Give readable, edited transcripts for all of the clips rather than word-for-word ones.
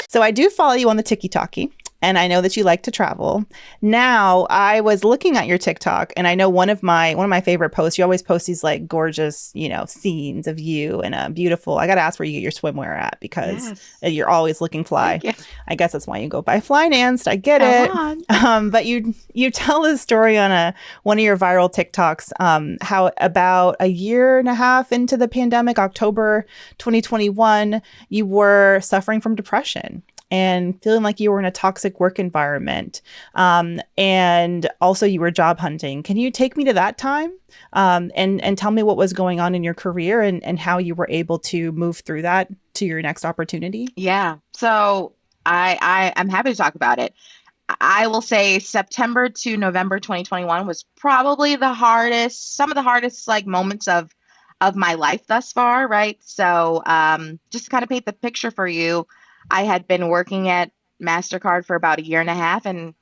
So I do follow you on the TikTok. And I know that you like to travel. Now, I was looking at your TikTok, and I know one of my favorite posts. You always post these like gorgeous, scenes of you and a beautiful. I got to ask where you get your swimwear at because Yes. you're always looking fly. Thank you. I guess that's why you go by Financed. I get Come it. on. But you tell this story on one of your viral TikToks. How about a year and a half into the pandemic, October 2021, you were suffering from depression and feeling like you were in a toxic work environment. And also you were job hunting. Can you take me to that time, and tell me what was going on in your career and how you were able to move through that to your next opportunity? Yeah. So I'm happy to talk about it. I will say September to November 2021 was probably some of the hardest like moments of my life thus far, right? So just to kind of paint the picture for you, I had been working at MasterCard for about a year and a half and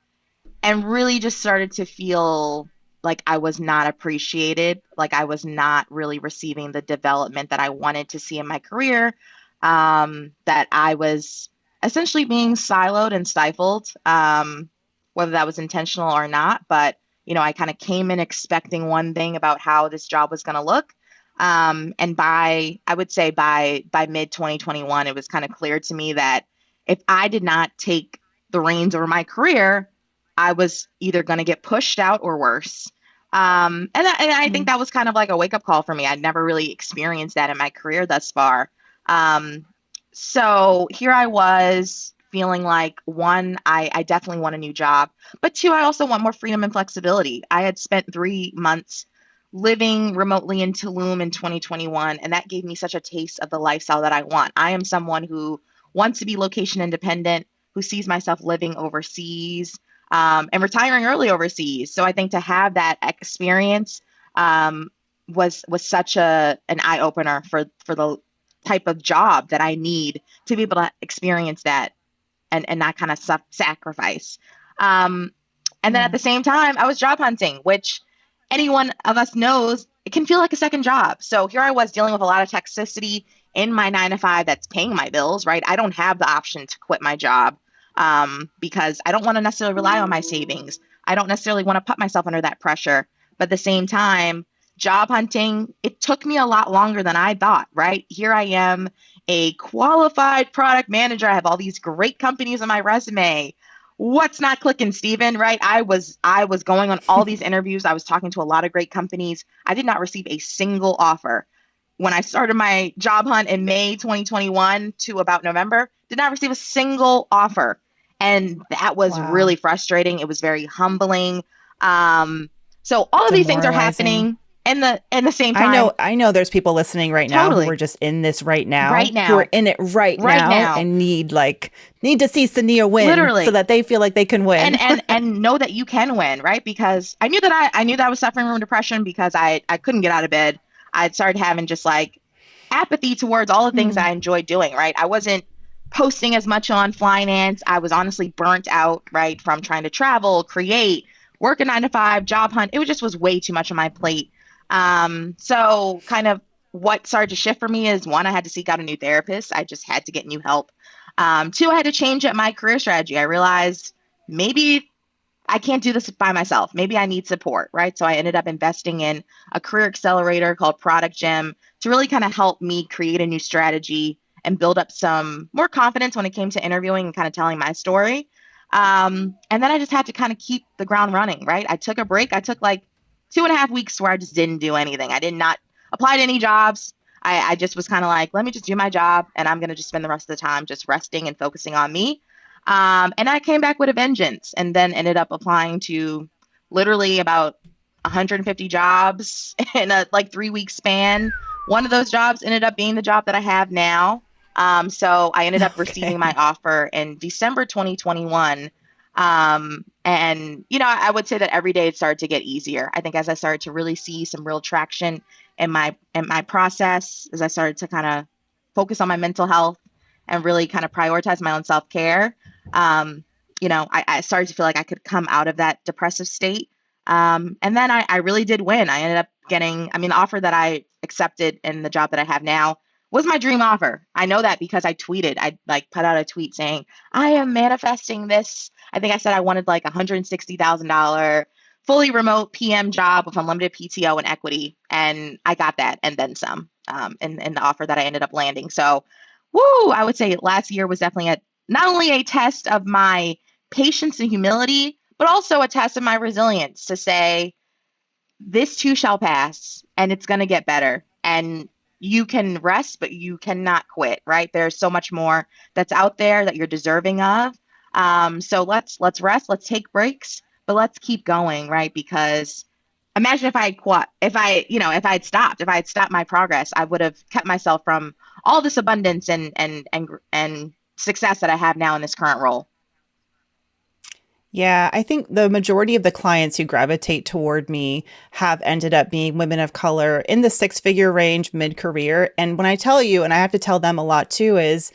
really just started to feel like I was not appreciated, like I was not really receiving the development that I wanted to see in my career, that I was essentially being siloed and stifled, whether that was intentional or not. But, I kind of came in expecting one thing about how this job was going to look. And I would say by mid 2021, it was kind of clear to me that if I did not take the reins over my career, I was either going to get pushed out or worse. And I think Mm. that was kind of like a wake up call for me. I'd never really experienced that in my career thus far. Um, so here I was feeling like one, I definitely want a new job, but two, I also want more freedom and flexibility. I had spent 3 months living remotely in Tulum in 2021, and that gave me such a taste of the lifestyle that I want. I am someone who wants to be location independent, who sees myself living overseas, and retiring early overseas. So I think to have that experience um, was such an eye opener for the type of job that I need to be able to experience that and not kind of sacrifice. Um, and then at Yeah. the same time, I was job hunting, which anyone of us knows it can feel like a second job. So here I was dealing with a lot of toxicity in my 9 to 5 that's paying my bills, right? I don't have the option to quit my job because I don't want to necessarily rely on my savings. I don't necessarily want to put myself under that pressure. But at the same time, job hunting, it took me a lot longer than I thought, right? Here I am, a qualified product manager. I have all these great companies on my resume. What's not clicking, Steven? Right? I was going on all these interviews. I was talking to a lot of great companies. I did not receive a single offer. When I started my job hunt in May 2021 to about November, did not receive a single offer. And that was really Wow. frustrating. It was very humbling. Um, so all of these things are Demoralizing. happening in the same I time. know I know there's people listening right now who are Totally. just in this right Right now, who are now. in it right Right now now. and need to see Cinneah win so Literally. that they feel like they can and win. and and know that you can win, right? Because I knew that I was suffering from depression because I couldn't get out of bed. I started having just like apathy towards all the things Hmm. I enjoyed doing, right? I wasn't posting as much on finance. I was honestly burnt out, right, from trying to travel, create, work a 9 to 5, job hunt. It was just was way too much on my plate. So kind of what started to shift for me is one, I had to seek out a new therapist. I just had to get new help. Two, I had to change up my career strategy. I realized maybe I can't do this by myself. Maybe I need support, right? So I ended up investing in a career accelerator called Product Gym to really kind of help me create a new strategy and build up some more confidence when it came to interviewing and kind of telling my story. And then I just had to kind of keep the ground running, right? I took a break. I took like 2.5 weeks where I just didn't do anything. I did not apply to any jobs. I just was kind of like, let me just do my job and I'm going to just spend the rest of the time just resting and focusing on me. And I came back with a vengeance and then ended up applying to literally about 150 jobs in a like 3 week span. One of those jobs ended up being the job that I have now. So I ended up receiving my Okay. offer in December 2021. And I would say that every day it started to get easier. I think as I started to really see some real traction in my process, as I started to kind of focus on my mental health and really kind of prioritize my own self care, um, I started to feel like I could come out of that depressive state. And then I really did win. I ended up getting, I mean, the offer that I accepted in the job that I have now was my dream offer. I know that because I tweeted. I like put out a tweet saying, I am manifesting this. I think I said I wanted like $160,000 fully remote PM job with unlimited PTO and equity. And I got that and then some in the offer that I ended up landing. So, woo, I would say last year was definitely not only a test of my patience and humility, but also a test of my resilience to say, this too shall pass and it's going to get better. And you can rest, but you cannot quit, right? There's so much more that's out there that you're deserving of. So let's rest, let's take breaks, but let's keep going, right? Because imagine if I had quit, if I had stopped my progress, I would have kept myself from all this abundance and success that I have now in this current role. Yeah, I think the majority of the clients who gravitate toward me have ended up being women of color in the six-figure range mid-career. And when I tell you, and I have to tell them a lot too, is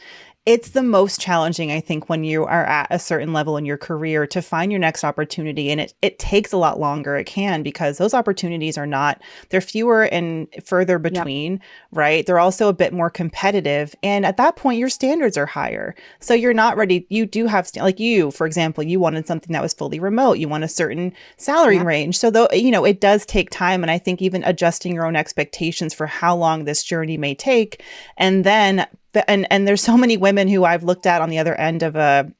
it's the most challenging, I think, when you are at a certain level in your career to find your next opportunity. And it takes a lot longer. It can, because those opportunities are not, they're fewer and further Yep. between, right? They're also a bit more competitive. And at that point, your standards are higher. So you're not ready. You do have, like you, for example, you wanted something that was fully remote. You want a certain salary Yep. range. So though, it does take time. And I think even adjusting your own expectations for how long this journey may take, and then and there's so many women who I've looked at on the other end of a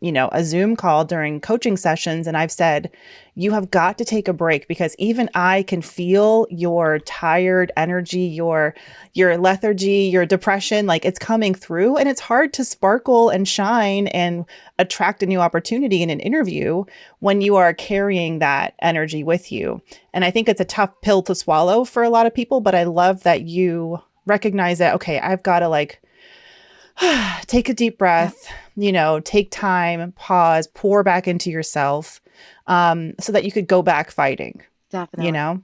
Zoom call during coaching sessions, and I've said, you have got to take a break, because even I can feel your tired energy, your lethargy, your depression, like it's coming through, and it's hard to sparkle and shine and attract a new opportunity in an interview when you are carrying that energy with you. And I think it's a tough pill to swallow for a lot of people, but I love that you recognize that, okay, I've got to like take a deep Yep. breath, take time, pause, pour back into yourself, so that you could go back fighting, you Definitely. know?